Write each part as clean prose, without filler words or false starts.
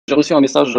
J'ai reçu un message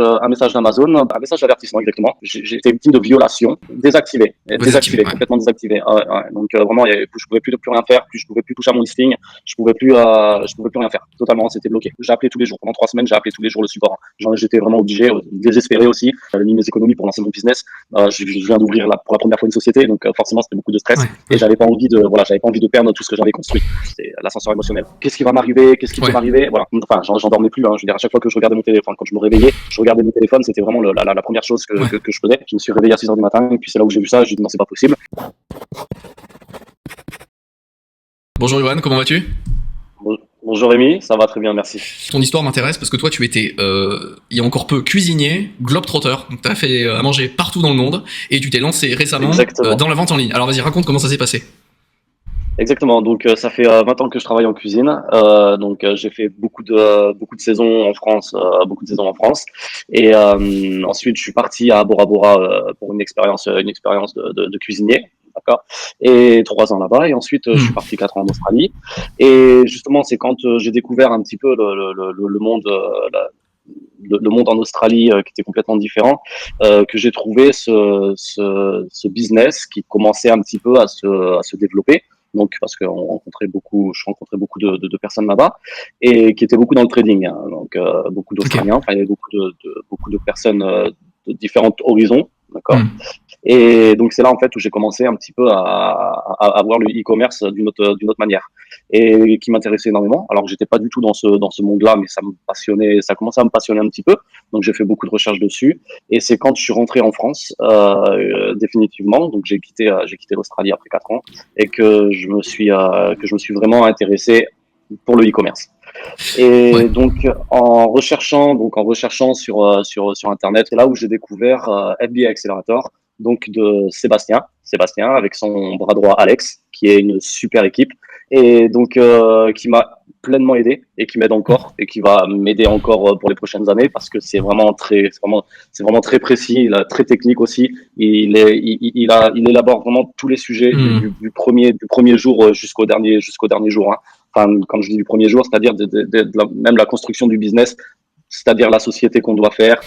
d'Amazon, un message d'avertissement exactement. J'ai été victime de violation, Désactivé, ouais. complètement désactivé. Ouais, ouais. Donc vraiment, je pouvais plus rien faire, je pouvais plus toucher à mon listing, je pouvais plus rien faire. Totalement, c'était bloqué. J'ai appelé tous les jours. Pendant 3 semaines, j'ai appelé tous les jours le support. J'étais vraiment obligé, désespéré aussi. J'avais mis mes économies pour lancer mon business. Je viens d'ouvrir pour la première fois une société, donc forcément, c'était beaucoup de stress. Ouais, Et ouais, j'avais pas envie de perdre tout ce que j'avais construit. C'était l'ascenseur émotionnel. Qu'est-ce qui va m'arriver? Qu'est-ce qui peut ouais. m'arriver? Voilà. Enfin, j'en dormais plus. Hein. Je veux dire, à chaque fois que je regardais mon téléphone, quand je me réveillais, je regardais mon téléphone, c'était vraiment la première chose Ouais. que je faisais. Je me suis réveillé à 6 heures du matin, et puis c'est là où j'ai vu ça, j'ai dit non, c'est pas possible. Bonjour Johan, comment vas-tu? Bonjour Rémi, ça va très bien, merci. Ton histoire m'intéresse parce que toi tu étais, il y a encore peu, cuisinier, globetrotter, donc tu as fait à manger partout dans le monde, et tu t'es lancé récemment Exactement. dans la vente en ligne. Alors vas-y, raconte comment ça s'est passé. Exactement. Donc ça fait 20 ans que je travaille en cuisine. J'ai fait beaucoup de saisons en France, Et ensuite je suis parti à Bora Bora pour une expérience de cuisinier. D'accord. Et 3 ans là-bas. Et ensuite je suis Hmm. parti 4 ans en Australie. Et justement c'est quand j'ai découvert un petit peu le monde. Le monde en Australie qui était complètement différent, que j'ai trouvé ce business qui commençait un petit peu à se développer. Donc, parce que je rencontrais beaucoup de personnes là-bas et qui étaient beaucoup dans le trading. Hein. Donc, beaucoup Ok. d'Australiens. Enfin, il y avait beaucoup de personnes de différents horizons. D'accord. Hmm. Et donc c'est là en fait où j'ai commencé un petit peu à voir le e-commerce d'une autre manière et qui m'intéressait énormément. Alors que j'étais pas du tout dans ce monde-là, mais ça me passionnait, ça commençait à me passionner un petit peu. Donc j'ai fait beaucoup de recherches dessus. Et c'est quand je suis rentré en France définitivement. Donc j'ai quitté l'Australie après 4 ans et que je me suis vraiment intéressé pour le e-commerce. Ouais. Et donc en recherchant sur internet, c'est là où j'ai découvert FBA Accelerator, donc de Sébastien avec son bras droit Alex, qui est une super équipe et donc qui m'a pleinement aidé et qui m'aide encore et qui va m'aider encore pour les prochaines années parce que c'est vraiment très précis, très technique aussi. Il élabore vraiment tous les sujets Hmm. du premier jour jusqu'au dernier jour. Hein. Enfin, quand je dis du premier jour, c'est-à-dire même la construction du business, c'est-à-dire la société qu'on doit faire,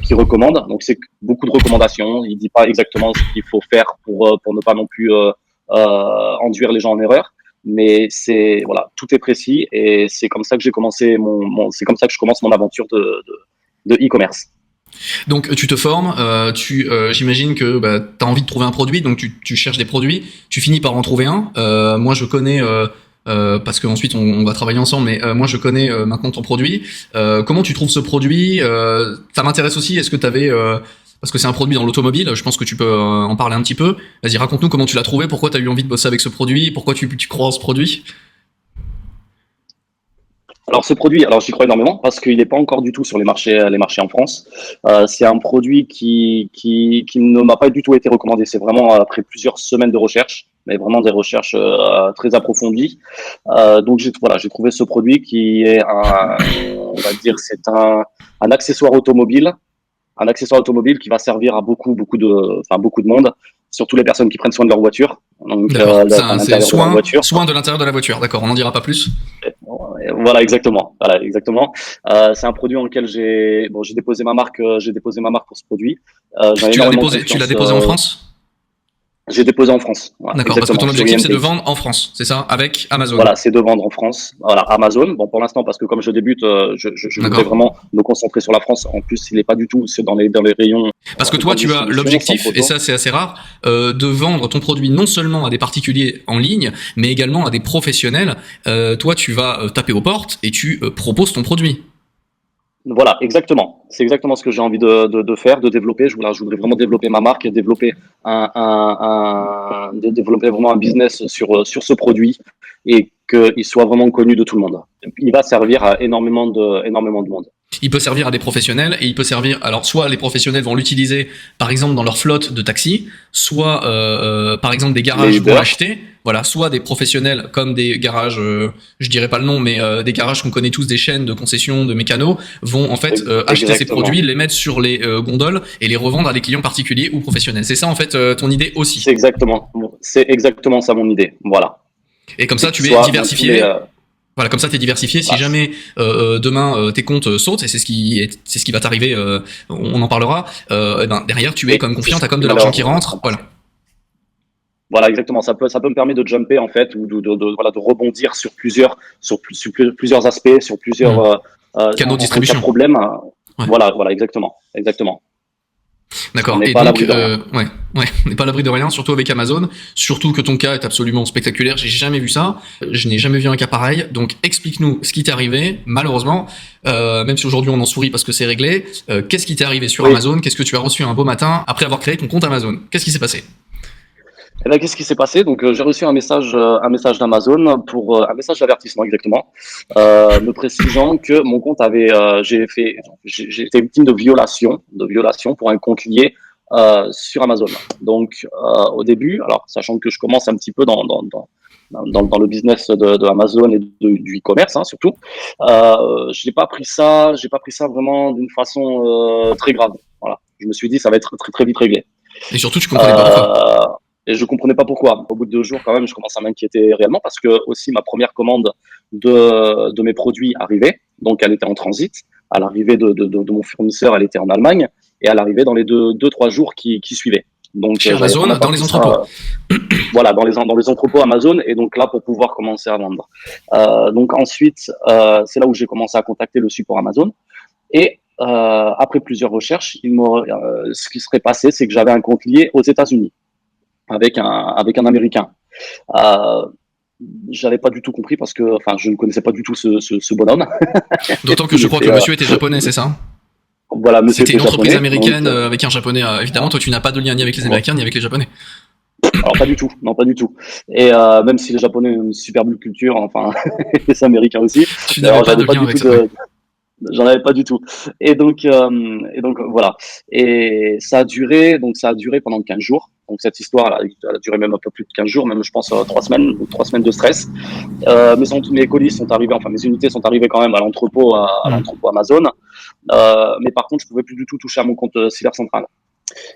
qui recommande. Donc c'est beaucoup de recommandations. Il dit pas exactement ce qu'il faut faire pour ne pas non plus enduire les gens en erreur. Mais c'est voilà, tout est précis et c'est comme ça que j'ai commencé c'est comme ça que je commence mon aventure de e-commerce. Donc tu te formes, j'imagine que bah, tu as envie de trouver un produit, donc tu cherches des produits, tu finis par en trouver un. Moi je connais, parce qu'ensuite on va travailler ensemble, mais moi je connais maintenant ton produit. Comment tu trouves ce produit? Ça m'intéresse aussi, est-ce que tu avais... parce que c'est un produit dans l'automobile, je pense que tu peux en parler un petit peu. Vas-y, raconte-nous comment tu l'as trouvé, pourquoi tu as eu envie de bosser avec ce produit, pourquoi tu crois en ce produit. Alors ce produit, alors j'y crois énormément parce qu'il n'est pas encore du tout sur les marchés en France. C'est un produit qui ne m'a pas du tout été recommandé. C'est vraiment après plusieurs semaines de recherche, mais vraiment des recherches très approfondies. J'ai trouvé ce produit qui est on va dire, un accessoire automobile, qui va servir à beaucoup de monde, surtout les personnes qui prennent soin de leur voiture. Donc D'accord, à c'est l'intérieur de leur voiture. soin de l'intérieur de la voiture, d'accord, on n'en dira pas plus. Voilà, exactement. Voilà, exactement. C'est un produit en lequel j'ai déposé ma marque pour ce produit. J'ai énormément Tu l'as confiance. déposé en France? J'ai déposé en France. Voilà, D'accord, parce que exactement. ton Sur objectif, c'est de IMT. vendre en France, c'est ça? Avec Amazon. Voilà, c'est de vendre en France. Voilà, Amazon. Bon, pour l'instant, parce que comme je débute, je voudrais D'accord. vraiment me concentrer sur la France. En plus, il n'est pas du tout dans les rayons Parce que de toi, grande tu as distribution, sans l'objectif, et photo. ça c'est assez rare, de vendre ton produit non seulement à des particuliers en ligne, mais également à des professionnels. Toi, tu vas taper aux portes et tu proposes ton produit. Voilà, exactement. C'est exactement ce que j'ai envie de faire, de développer. Je voudrais vraiment développer ma marque et développer développer vraiment un business sur ce produit et qu'il soit vraiment connu de tout le monde. Il va servir à énormément de monde. Il peut servir à des professionnels et il peut servir. Alors, soit les professionnels vont l'utiliser, par exemple, dans leur flotte de taxi, soit, par exemple, des Les garages vont Uber, l'acheter. Voilà, soit des professionnels comme des garages, je dirais pas le nom, mais des garages qu'on connaît tous, des chaînes de concession de mécanos, vont en fait acheter ces produits, exactement. les mettre sur les gondoles et les revendre à des clients particuliers ou professionnels. C'est ça en fait ton idée C'est aussi. exactement, c'est exactement ça mon idée. Voilà. Et comme C'est ça, qu'il tu es soit dans tous les, diversifié. Voilà, comme ça, t'es diversifié. Si Bah, jamais demain tes comptes sautent, et c'est ce qui va t'arriver, on en parlera. Eh ben derrière, tu es et comme c'est confiant, ce t'as comme qui de va l'argent leur qui rentre. Voilà. remplacer. Voilà, exactement. Ça peut me permettre de jumper en fait, ou voilà, de rebondir sur plusieurs aspects, sur plusieurs Hmm. Canaux de en cas de distribution. problème. Ouais. Voilà, voilà, exactement, exactement. On D'accord. n'est Et pas à donc, l'abri de rien. ouais, ouais, on n'est pas à l'abri de rien, surtout avec Amazon. Surtout que ton cas est absolument spectaculaire. J'ai jamais vu ça. Je n'ai jamais vu un cas pareil. Donc, explique-nous ce qui t'est arrivé. Malheureusement, même si aujourd'hui on en sourit parce que c'est réglé, qu'est-ce qui t'est arrivé sur Oui. Amazon? Qu'est-ce que tu as reçu un beau matin après avoir créé ton compte Amazon? Qu'est-ce qui s'est passé? Eh ben, qu'est-ce qui s'est passé? Donc, j'ai reçu un message d'Amazon un message d'avertissement exactement, me précisant que mon compte avait, j'ai été victime de violation pour un compte lié sur Amazon. Donc, au début, alors sachant que je commence un petit peu dans le business de Amazon et du e-commerce, hein, surtout, j'ai pas pris ça vraiment d'une façon très grave. Voilà, je me suis dit ça va être très très vite réglé. Et surtout, tu comprenais pas pourquoi. Euh, et je comprenais pas pourquoi. Au bout de 2 jours, quand même, je commence à m'inquiéter réellement parce que aussi ma première commande de mes produits arrivait. Donc, elle était en transit. À l'arrivée de mon fournisseur, elle était en Allemagne. Et à l'arrivée dans les deux, 3 jours qui suivaient. Donc, Chez j'avais vraiment Amazon, pas dans les pris ça, entrepôts. voilà, dans les entrepôts Amazon. Et donc là, pour pouvoir commencer à vendre. Donc ensuite, c'est là où j'ai commencé à contacter le support Amazon. Et après plusieurs recherches, ce qui serait passé, c'est que j'avais un compte lié aux États-Unis avec un Américain. Euh, J'avais pas du tout compris parce que, enfin, je ne connaissais pas du tout ce bonhomme. D'autant que Il je crois était, que monsieur était japonais, c'est ça? voilà, monsieur C'était était une entreprise japonais, donc américaine avec un japonais. Évidemment, toi, tu n'as pas de lien ni avec les voilà. Américains ni avec les Japonais. Alors pas du tout, non pas du tout. Et même si les Japonais ont une super belle culture, enfin les Américains aussi. Tu n'avais D'ailleurs, pas de j'avais pas lien du avec tout ça. Ouais. j'en avais pas du tout. Et donc voilà. Et ça a duré pendant 15 jours. Donc cette histoire, elle a duré même un peu plus de 15 jours, même je pense 3 semaines de stress. Mes colis sont arrivés, enfin mes unités sont arrivées quand même Hmm. à l'entrepôt Amazon. Mais par contre, je pouvais plus du tout toucher à mon compte Cyber Central.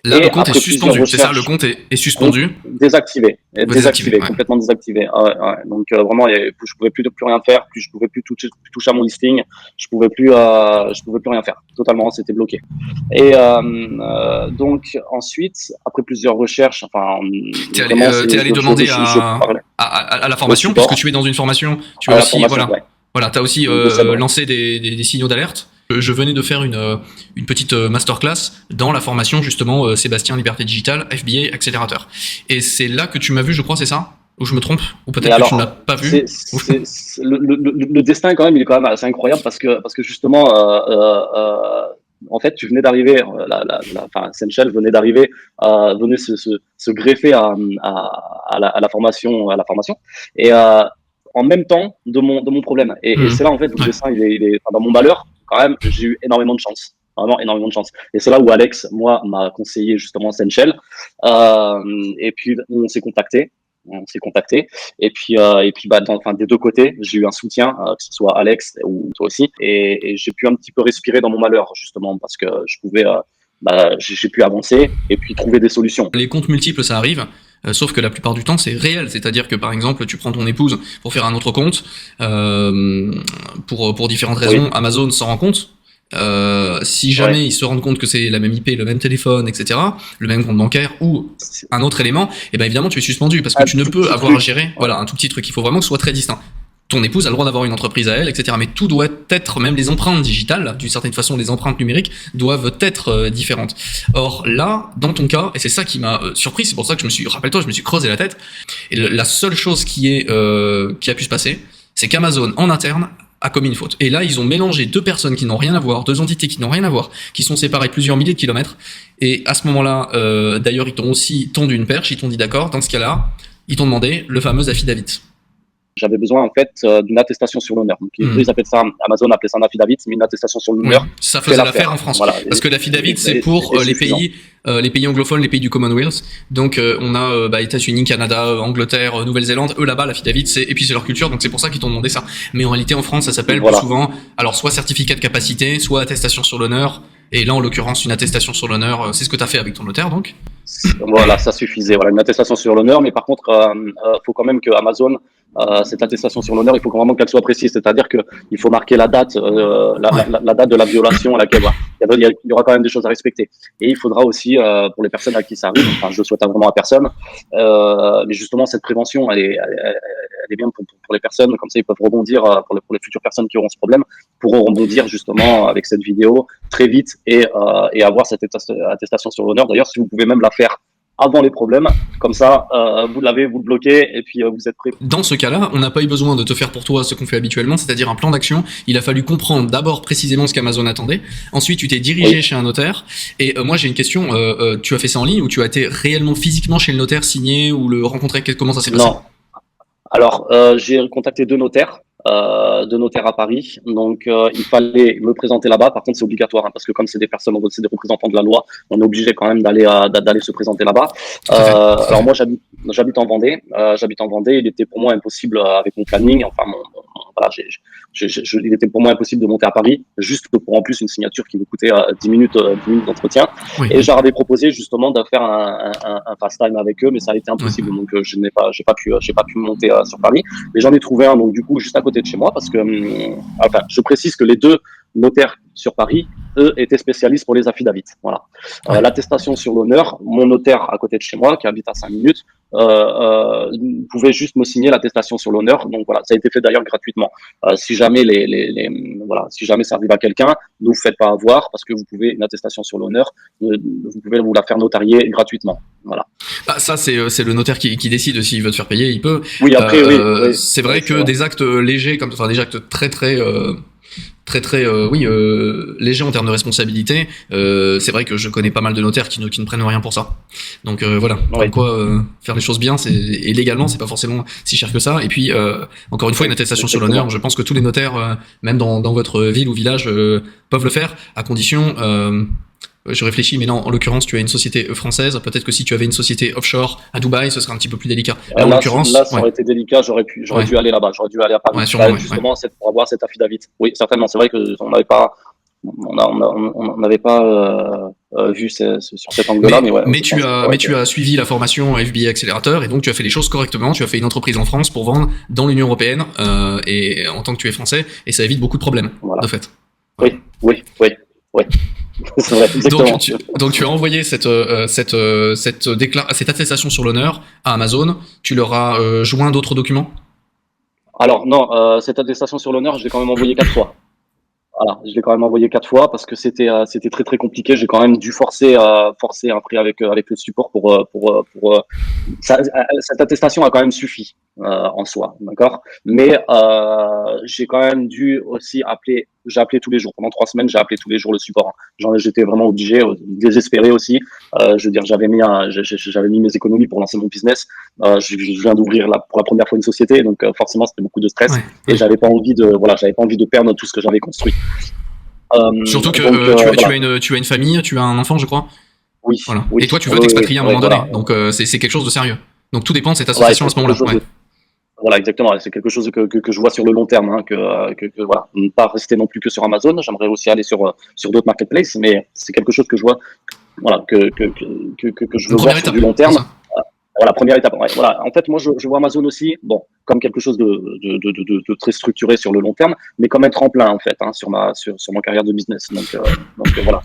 Là, le Et compte est après plusieurs suspendu. C'est ça, le recherches, compte est compte suspendu. désactivé, Désactivé. Ouais. complètement désactivé. Ah ouais, ouais. Donc vraiment, je pouvais plus rien faire, je pouvais plus toucher à mon listing, je pouvais plus rien faire. Totalement, c'était bloqué. Et donc ensuite, après plusieurs recherches, enfin vraiment, T'es allé demander je parlais à la au formation, puisque support, tu es dans une formation. Tu as à la aussi, formation, voilà, ouais, voilà, t'as aussi de celle, ouais. lancé des signaux d'alerte. Je venais de faire une petite masterclass dans la formation justement Sébastien Liberté Digitale, FBA accélérateur. Et c'est là que tu m'as vu, je crois, c'est ça? Ou je me trompe? Ou Mais peut-être que tu ne l'as alors, pas vu? le destin quand même, il est quand même assez incroyable parce que justement, en fait, tu venais d'arriver, enfin, Senchel venait d'arriver, venait se greffer à la formation, et en même temps de mon problème. Et Hmm. c'est là en fait où le Ouais. destin, enfin, dans mon malheur, quand même, j'ai eu énormément de chance. Vraiment énormément de chance. Et c'est là où Alex, moi, m'a conseillé justement Senchel. Et puis on s'est contacté, et puis bah enfin des deux côtés j'ai eu un soutien, que ce soit Alex ou toi aussi, et j'ai pu un petit peu respirer dans mon malheur justement parce que j'ai pu avancer et puis trouver des solutions. Les comptes multiples, ça arrive. Sauf que la plupart du temps, c'est réel. C'est-à-dire que, par exemple, tu prends ton épouse pour faire un autre compte, pour différentes raisons, Oui, Amazon s'en rend compte. Si ouais. jamais ils se rendent compte que c'est la même IP, le même téléphone, etc., le même compte bancaire ou C'est un autre élément, et ben évidemment tu es suspendu parce que un tu ne tout peux petit avoir à truc. gérer, Ouais. voilà, un tout petit truc. Il faut vraiment que ce soit très distinct. Ton épouse a le droit d'avoir une entreprise à elle, etc. Mais tout doit être, même les empreintes digitales, d'une certaine façon, les empreintes numériques doivent être différentes. Or là, dans ton cas, et c'est ça qui m'a surpris, c'est pour ça que rappelle-toi, je me suis creusé la tête. Et la seule chose qui a pu se passer, c'est qu'Amazon en interne a commis une faute. Et là, ils ont mélangé deux personnes qui n'ont rien à voir, deux entités qui n'ont rien à voir, qui sont séparées plusieurs milliers de kilomètres. Et à ce moment-là, d'ailleurs, ils t'ont aussi tendu une perche. Ils t'ont dit d'accord, dans ce cas-là, ils t'ont demandé le fameux affidavit. J'avais besoin en fait d'une attestation sur l'honneur. Donc Hmm. ils appellent ça, Amazon appelait ça un affidavit, mais une attestation sur Oui, l'honneur ça fait faisait l'affaire en l'affaire. France. Voilà, Parce que l'affidavit, c'est pour suffisant. les pays anglophones, les pays du Commonwealth. Donc on a États-Unis, Canada, Angleterre, Nouvelle-Zélande. Eux là-bas, l'affidavit, et puis c'est leur culture, donc c'est pour ça qu'ils t'ont demandé ça. Mais en réalité, en France, ça s'appelle plus Voilà. souvent, alors soit certificat de capacité, soit attestation sur l'honneur. Et là, en l'occurrence, une attestation sur l'honneur, c'est ce que tu as fait avec ton notaire, donc. Voilà, ça suffisait. Voilà, une attestation sur l'honneur, mais par contre, faut quand même que Amazon, cette attestation sur l'honneur, il faut vraiment qu'elle soit précise, c'est-à-dire que il faut marquer la date, Ouais. la date de la violation à laquelle voilà, il y aura quand même des choses à respecter. Et il faudra aussi, pour les personnes à qui ça arrive, enfin, je le souhaite vraiment à personne, mais justement cette prévention, elle est bien pour les personnes, comme ça ils peuvent rebondir pour les futures personnes qui auront ce problème, pourront rebondir justement avec cette vidéo très vite et avoir cette attestation sur l'honneur. D'ailleurs, si vous pouvez même la faire avant les problèmes, comme ça, vous l'avez, vous le bloquez, et puis vous êtes prêt. Dans ce cas-là, on n'a pas eu besoin de te faire pour toi ce qu'on fait habituellement, c'est-à-dire un plan d'action. Il a fallu comprendre d'abord précisément ce qu'Amazon attendait. Ensuite, tu t'es dirigé chez un notaire. Et moi, j'ai une question. Tu as fait ça en ligne ou tu as été réellement physiquement chez le notaire, signé ou le rencontrer? Comment ça s'est passé? Non. Alors, j'ai contacté deux notaires à Paris. Donc, il fallait me présenter là-bas. Par contre, c'est obligatoire, hein, parce que comme c'est des personnes, c'est des représentants de la loi, on est obligé quand même d'aller se présenter là-bas. Tout à fait. Alors moi, j'habite en Vendée. J'habite en Vendée. Il était pour moi impossible avec mon planning. Enfin, voilà, il était pour moi impossible de monter à Paris, juste pour en plus une signature qui me coûtait 10 minutes d'entretien. Oui. Et j'avais proposé justement de faire un FaceTime avec eux, mais ça a été impossible. Ouais. Donc, j'ai pas pu monter sur Paris. Mais j'en ai trouvé un, donc du coup, juste à côté de chez moi, parce que, enfin, je précise que les deux notaires sur Paris, eux, étaient spécialistes pour les affidavits. Voilà. Ouais. L'attestation sur l'honneur, mon notaire à côté de chez moi, qui habite à 5 minutes, pouvait juste me signer l'attestation sur l'honneur. Donc voilà, ça a été fait d'ailleurs gratuitement. Si jamais voilà, si jamais ça arrive à quelqu'un, ne vous faites pas avoir, parce que vous pouvez une attestation sur l'honneur, vous pouvez vous la faire notarier gratuitement. Voilà. Bah, ça, c'est le notaire qui décide. S'il veut te faire payer, il peut. Oui, après, oui. C'est vrai que des actes légers, enfin des actes très légers en termes de responsabilité, c'est vrai que je connais pas mal de notaires qui ne prennent rien pour ça. Donc voilà, comme quoi faire les choses bien, et légalement, c'est pas forcément si cher que ça. Et puis encore une fois, une attestation sur l'honneur, je pense que tous les notaires, même dans votre ville ou village, peuvent le faire, à condition. Je réfléchis, mais non, en l'occurrence, tu as une société française. Peut-être que si tu avais une société offshore à Dubaï, ce serait un petit peu plus délicat. Là, en l'occurrence, ça aurait été délicat. J'aurais dû aller là-bas. J'aurais dû aller à Paris. Ouais, sûrement, justement, c'est pour avoir cet affidavit. Oui, certainement. C'est vrai que on n'avait pas, on n'avait pas vu sur cet angle-là, mais tu as suivi la formation FBA Accélérateur, et donc tu as fait les choses correctement. Tu as fait une entreprise en France pour vendre dans l'Union européenne, et en tant que tu es français, et ça évite beaucoup de problèmes, de fait. Ouais. Oui. C'est vrai, donc tu as envoyé cette attestation sur l'honneur à Amazon. Tu leur as joint d'autres documents? Alors non, cette attestation sur l'honneur, je l'ai quand même envoyée 4 fois. Voilà, je l'ai quand même envoyé 4 fois parce que c'était très très compliqué. J'ai quand même dû forcer un prix avec le support pour cette attestation a quand même suffi en soi, d'accord. Mais j'ai quand même dû aussi appeler. J'ai appelé tous les jours pendant 3 semaines. J'ai appelé tous les jours le support. J'étais vraiment obligé, désespéré aussi. Je veux dire, j'avais mis mes économies pour lancer mon business. Je viens d'ouvrir pour la première fois une société, donc forcément c'était beaucoup de stress et j'avais pas envie de perdre tout ce que j'avais construit. Surtout que tu as une famille, tu as un enfant, je crois. Oui. Voilà. Oui, et toi, tu veux t'expatrier à un moment donné. Voilà. Donc c'est quelque chose de sérieux. Donc tout dépend de cette association à ce moment-là. Voilà, exactement. C'est quelque chose que je vois sur le long terme, hein, voilà, ne pas rester non plus que sur Amazon. J'aimerais aussi aller sur d'autres marketplaces, mais c'est quelque chose que je vois, voilà, que je veux voir sur du long terme. Voilà, première étape. Ouais, voilà. En fait, moi, je vois Amazon aussi, bon, comme quelque chose de très structuré sur le long terme, mais comme un tremplin, en fait, hein, sur ma carrière de business. Donc voilà.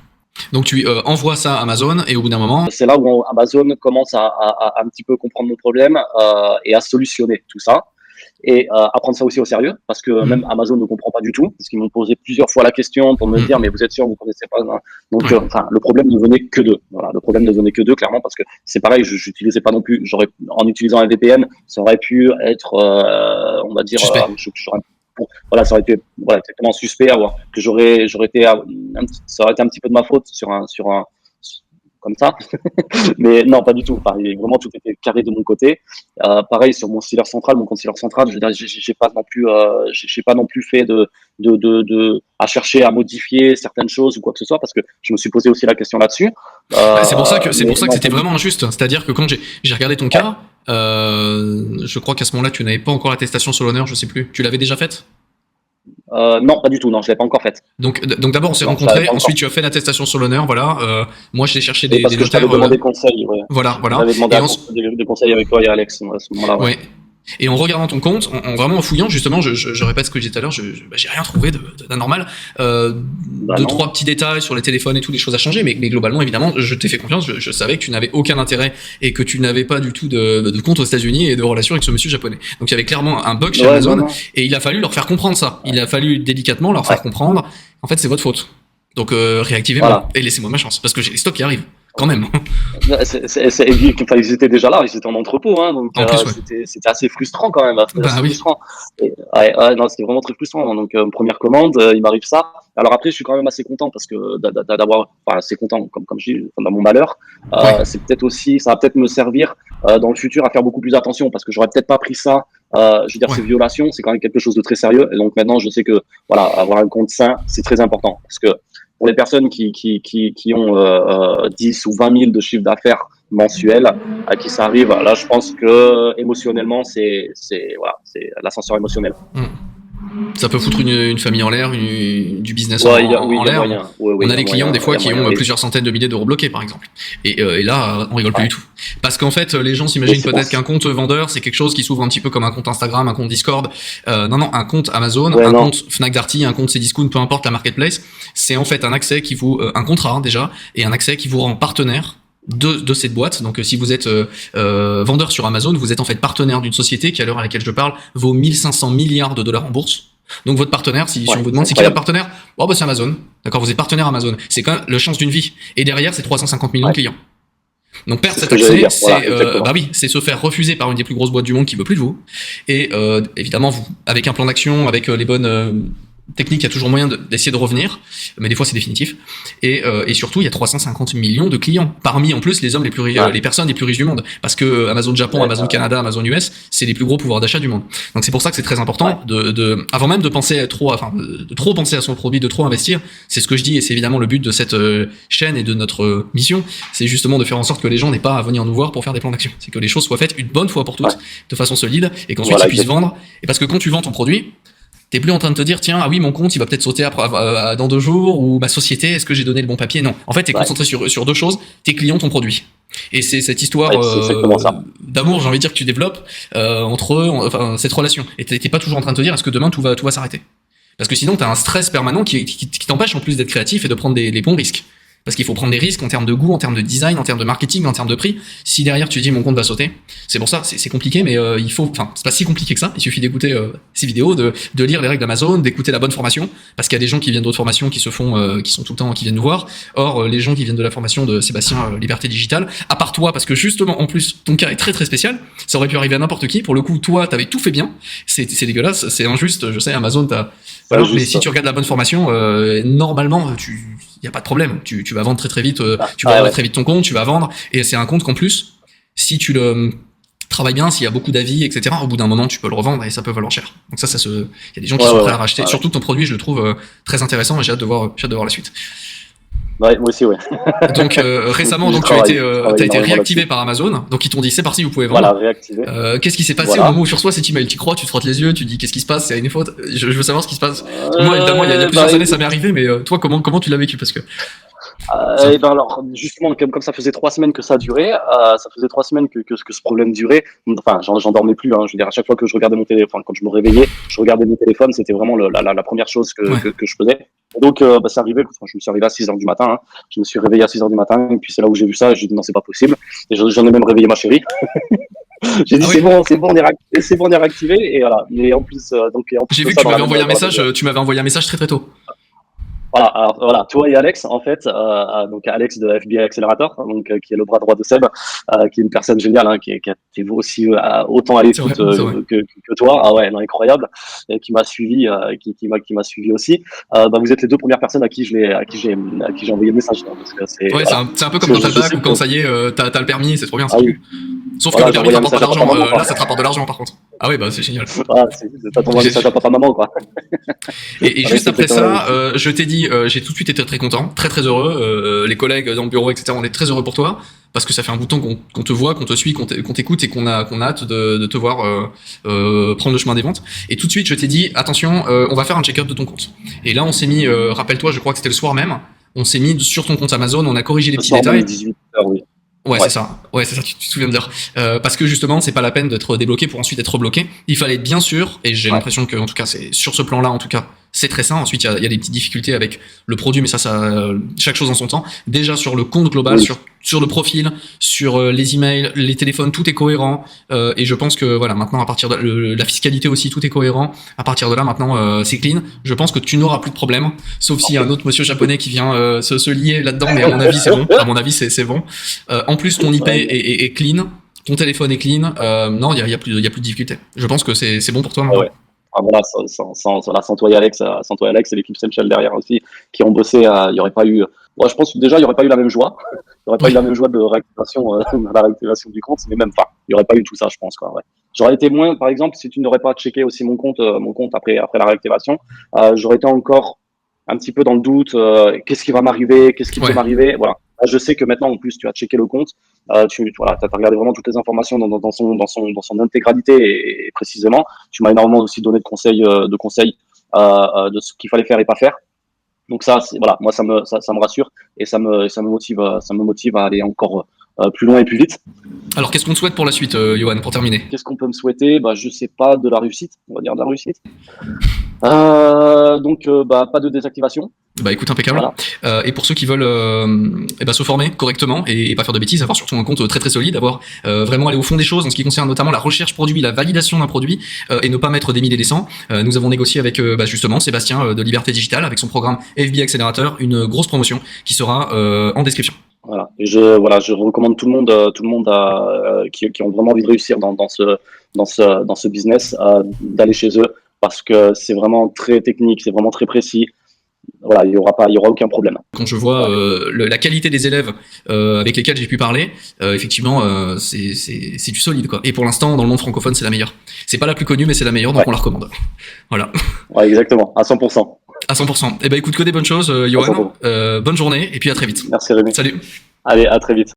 Donc tu envoies ça à Amazon, et au bout d'un moment, c'est là où Amazon commence à un petit peu comprendre mon problème et à solutionner tout ça. Et à prendre ça aussi au sérieux, parce que même Amazon ne comprend pas du tout, parce qu'ils m'ont posé plusieurs fois la question pour me dire, mais vous êtes sûr, vous ne connaissez pas, hein. Donc le problème ne venait que d'eux. Voilà, le problème ne venait que d'eux, clairement, parce que c'est pareil, j'utilisais pas non plus, en utilisant un VPN, ça aurait pu être, on va dire, voilà, ça aurait été exactement suspect, que ça aurait été un petit peu de ma faute sur un comme ça. Mais non, pas du tout. Enfin, vraiment, tout était carré de mon côté. Pareil sur mon compte seller central, j'ai pas non plus fait à chercher à modifier certaines choses ou quoi que ce soit, parce que je me suis posé aussi la question là-dessus. C'est pour ça que c'était vraiment injuste. C'est-à-dire que quand j'ai regardé ton cas, je crois qu'à ce moment-là, tu n'avais pas encore l'attestation sur l'honneur, je sais plus. Tu l'avais déjà faite? Non, pas du tout. Non, je l'ai pas encore faite. Donc d'abord on s'est Non, je l'avais rencontrés, pas encore. ensuite tu as fait l'attestation sur l'honneur, voilà. Moi j'ai cherché Et des parce que je notaires, t'avais demandé conseil, ouais. voilà. J'avais demandé Et des conseils avec toi et Alex à ce moment-là, ouais. ouais. Et en regardant ton compte, vraiment en fouillant, justement, je répète ce que j'ai dit tout à l'heure, j'ai rien trouvé d'anormal. Bah Deux, non. trois petits détails sur les téléphones et tout, des choses à changer, mais globalement, évidemment, je t'ai fait confiance, je savais que tu n'avais aucun intérêt et que tu n'avais pas du tout de compte aux États-Unis et de relation avec ce monsieur japonais. Donc il y avait clairement un bug chez Ouais, non, Amazon non. et il a fallu leur faire comprendre ça. Il a fallu délicatement leur Ouais. faire comprendre, en fait, c'est votre faute. Donc réactivez-moi Voilà. et laissez-moi ma chance, parce que j'ai les stocks qui arrivent, quand même. Enfin, ils étaient déjà là, ils étaient en entrepôt, hein, donc En plus, ouais. c'était assez frustrant quand même, c'était Bah assez oui. frustrant. Non, c'était vraiment très frustrant. Donc première commande, il m'arrive ça. Alors après, je suis quand même assez content parce que d'avoir, enfin assez content, comme je dis, dans mon malheur, Ouais. c'est peut-être aussi, ça va peut-être me servir dans le futur à faire beaucoup plus attention parce que j'aurais peut-être pas pris ça. Je veux dire, Ouais. ces violations, c'est quand même quelque chose de très sérieux. Et donc maintenant, je sais que voilà, avoir un compte sain, c'est très important parce que pour les personnes qui ont 10 ou 20 000 de chiffre d'affaires mensuel à qui ça arrive, là, je pense que émotionnellement, voilà, c'est l'ascenseur émotionnel. Mm. Ça peut foutre une famille en l'air, du business Ouais, oui, en il y a l'air. moyen. Ouais, oui, On il a y a des clients des moyen, il fois y a qui moyen. ont plusieurs centaines de milliers d'euros bloqués, par exemple. Et là, on rigole plus Ouais. du tout. Parce qu'en fait, les gens Et s'imaginent c'est pour peut-être ça. qu'un compte vendeur, c'est quelque chose qui s'ouvre un petit peu comme un compte Instagram, un compte Discord. Non, un compte Amazon, Ouais, un non. compte Fnac Darty, un compte Cdiscount, peu importe la marketplace, c'est en fait un accès qui vous, un contrat déjà, et un accès qui vous rend partenaire de cette boîte. Donc si vous êtes vendeur sur Amazon, vous êtes en fait partenaire d'une société qui, à l'heure à laquelle je parle, vaut 1500 milliards de dollars en bourse. Donc votre partenaire, si Ouais, on vous c'est demande c'est qui votre incroyable. partenaire, oh bah c'est Amazon. D'accord, vous êtes partenaire Amazon. C'est quand même le chance d'une vie. Et derrière, c'est 350 millions de Ouais. clients. Donc perdre C'est ce cet que j'allais accès, dire. Voilà, bah exactement. oui, c'est se faire refuser par une des plus grosses boîtes du monde qui veut plus de vous. Et évidemment, vous, avec un plan d'action, avec les bonnes techniques, il y a toujours moyen d'essayer de revenir, mais des fois c'est définitif. Et surtout, il y a 350 millions de clients. Parmi en plus les hommes les plus Ouais. les personnes les plus riches du monde, parce que Amazon Japon, Ouais, Amazon Canada, Amazon US, c'est les plus gros pouvoirs d'achat du monde. Donc c'est pour ça que c'est très ouais. important avant même de penser de trop penser à son produit, de trop investir. C'est ce que je dis et c'est évidemment le but de cette chaîne et de notre mission. C'est justement de faire en sorte que les gens n'aient pas à venir nous voir pour faire des plans d'action. C'est que les choses soient faites une bonne fois pour Ouais. toutes, de façon solide, et qu'ensuite Voilà, ils puissent exactement. vendre. Et parce que quand tu vends ton produit, t'es plus en train de te dire tiens ah oui mon compte il va peut-être sauter dans 2 jours, ou ma société est-ce que j'ai donné le bon papier. Non, en fait t'es Ouais. concentré sur deux choses, tes clients, ton produit. Et c'est cette histoire Ouais, c'est exactement ça. d'amour, j'ai envie de dire, que tu développes entre eux, enfin cette relation. Et t'es pas toujours en train de te dire est-ce que demain tout va s'arrêter, parce que sinon t'as un stress permanent qui t'empêche en plus d'être créatif et de prendre les bons risques. Parce qu'il faut prendre des risques en termes de goût, en termes de design, en termes de marketing, en termes de prix. Si derrière tu dis mon compte va sauter, c'est pour ça, c'est compliqué, mais c'est pas si compliqué que ça. Il suffit d'écouter ces vidéos, de lire les règles d'Amazon, d'écouter la bonne formation, parce qu'il y a des gens qui viennent d'autres formations qui se font, qui sont tout le temps, qui viennent nous voir. Or, les gens qui viennent de la formation de Sébastien Liberté Digitale, à part toi, parce que justement, en plus, ton cas est très très spécial, ça aurait pu arriver à n'importe qui. Pour le coup, toi, t'avais tout fait bien. C'est dégueulasse, c'est injuste. Je sais, Amazon, C'est mais juste. si tu regardes la bonne formation, normalement, y a pas de problème. Tu vas vendre très très vite, tu vas Ah, vendre ouais. très vite ton compte, tu vas vendre, et c'est un compte qu'en plus, si tu le travailles bien, s'il y a beaucoup d'avis, etc., au bout d'un moment, tu peux le revendre et ça peut valoir cher. Donc il y a des gens qui Ouais, sont ouais, prêts ouais. à racheter. Ouais. Surtout ton produit, je le trouve très intéressant et j'ai hâte de voir la suite. Ouais, moi aussi, ouais. Donc récemment, donc Je travaille t'as été énormément là-dessus. réactivé par Amazon, donc ils t'ont dit c'est parti, vous pouvez Voilà, vendre. réactivé. Qu'est-ce qui s'est passé au Voilà. moment où tu reçois cet email? Tu crois, tu te frottes les yeux, tu dis qu'est-ce qui se passe, c'est une faute. Je veux savoir ce qui se passe. Parce que moi, évidemment, il y a plusieurs années, ça m'est arrivé, mais toi, comment tu l'as vécu? Parce que ça... et ben alors, justement, comme ça faisait 3 semaines que ça durait, ça faisait 3 semaines que ce problème durait. Enfin, j'en dormais plus. Hein. Je veux dire, à chaque fois que je regardais mon téléphone, quand je me réveillais, je regardais mon téléphone. C'était vraiment la première chose Ouais. que je faisais. Et donc, c'est arrivé. Enfin, je me suis réveillé à 6 heures du matin. Hein. Je me suis réveillé à 6 heures du matin. Et puis c'est là où j'ai vu ça. J'ai dit non, c'est pas possible. Et j'en ai même réveillé ma chérie. J'ai dit Ah oui. c'est bon, on est réactivé. Et voilà. Mais en plus, en plus J'ai de vu que ça, tu dans la m'avais envoyé un dans la message, tu m'avais envoyé un message très très tôt. Voilà, alors, voilà, toi et Alex, en fait, donc Alex de FBI Accelerator, donc qui est le bras droit de Seb, qui est une personne géniale, hein, qui est aussi autant à C'est vrai, l'écoute c'est vrai. que toi, ah ouais, non, incroyable, et qui m'a suivi, qui m'a suivi aussi. Vous êtes les deux premières personnes à qui j'ai envoyé le message, hein, parce que c'est Ouais, voilà, c'est un peu parce comme que dans ta je bac sais ou que quand ça y est, t'as le permis, c'est trop bien, c'est ah trop oui, cool. Sauf que voilà, le j'ai permis envoyé un rapporte pas message à papa d'argent, maman, quoi. là ça te rapporte de l'argent par contre. Ah ouais, bah c'est génial. Voilà, t'as ton message à papa maman, quoi. Et Voilà, juste c'est après exactement la ça, même chose. je t'ai dit, j'ai tout de suite été très content, très très heureux. Les collègues dans le bureau, etc., on est très heureux pour toi. parce que ça fait un bout de temps qu'on te voit, qu'on te suit, qu'on t'écoute et qu'on a hâte de te voir prendre le chemin des ventes. Et tout de suite, je t'ai dit, attention, on va faire un check-up de ton compte. Et là, on s'est mis, rappelle-toi, je crois que c'était le soir même, on s'est mis sur ton compte Amazon, on a corrigé les petits détails. 18h, oui. Ouais, c'est ça. Ouais, c'est ça. Tu te souviens de dire. Parce que justement, c'est pas la peine d'être débloqué pour ensuite être rebloqué. Il fallait être bien sûr, et j'ai l'impression que, en tout cas, c'est sur ce plan-là, en tout cas, c'est très sain. Ensuite, il y a des petites difficultés avec le produit, mais ça, chaque chose en son temps. Déjà sur le compte global, sur le profil, sur les emails, les téléphones, tout est cohérent. Et je pense que voilà, maintenant à partir de la fiscalité aussi, tout est cohérent. À partir de là, maintenant, c'est clean. Je pense que tu n'auras plus de problème, sauf s'il y a un autre monsieur japonais qui vient se lier là-dedans. Mais à mon avis, c'est bon. À mon avis, c'est bon. En plus, ton IP est clean. Ton téléphone est clean. Non, il y a plus de difficulté. Je pense que c'est bon pour toi. Ouais. Ah, voilà, sans toi et Alex, et l'équipe Senchel derrière aussi, qui ont bossé, il n'y aurait pas eu. Moi, je pense que déjà, il n'y aurait pas eu la même joie. Il n'y aurait pas eu la même joie de réactivation, la réactivation du compte, mais même pas. Il n'y aurait pas eu tout ça, je pense, quoi. Ouais. J'aurais été moins, par exemple, si tu n'aurais pas checké aussi mon compte après la réactivation, j'aurais été encore un petit peu dans le doute. Qu'est-ce qui va m'arriver? Qu'est-ce qui peut m'arriver? Voilà. Je sais que maintenant, en plus, tu as checké le compte, tu as regardé vraiment toutes les informations dans son intégralité et précisément. Tu m'as énormément aussi donné de conseils de ce qu'il fallait faire et pas faire. Donc ça, voilà, moi ça me rassure et ça me motive à aller encore plus loin et plus vite. Alors qu'est-ce qu'on te souhaite pour la suite, Johan, pour terminer? Qu'est-ce qu'on peut me souhaiter? Je sais pas, de la réussite, on va dire de la réussite. Donc pas de désactivation. Écoute, impeccable. Voilà. Et pour ceux qui veulent se former correctement et pas faire de bêtises, avoir surtout un compte très très solide, avoir vraiment aller au fond des choses en ce qui concerne notamment la recherche produit, la validation d'un produit et ne pas mettre des 1000 et des 100. Nous avons négocié avec justement Sébastien de Liberté Digitale avec son programme FB Accélérateur une grosse promotion qui sera en description. Voilà. Et je recommande tout le monde qui ont vraiment envie de réussir dans ce business d'aller chez eux parce que c'est vraiment très technique, c'est vraiment très précis. Voilà, il y aura aucun problème. Quand je vois la qualité des élèves avec lesquels j'ai pu parler, effectivement, c'est du solide, quoi. Et pour l'instant, dans le monde francophone, c'est la meilleure. C'est pas la plus connue, mais c'est la meilleure, donc on la recommande. Voilà. Ouais, exactement, à 100%. À 100%. Écoute, que des bonnes choses, Johan. Bonne journée, et puis à très vite. Merci Rémi. Salut. Allez, à très vite.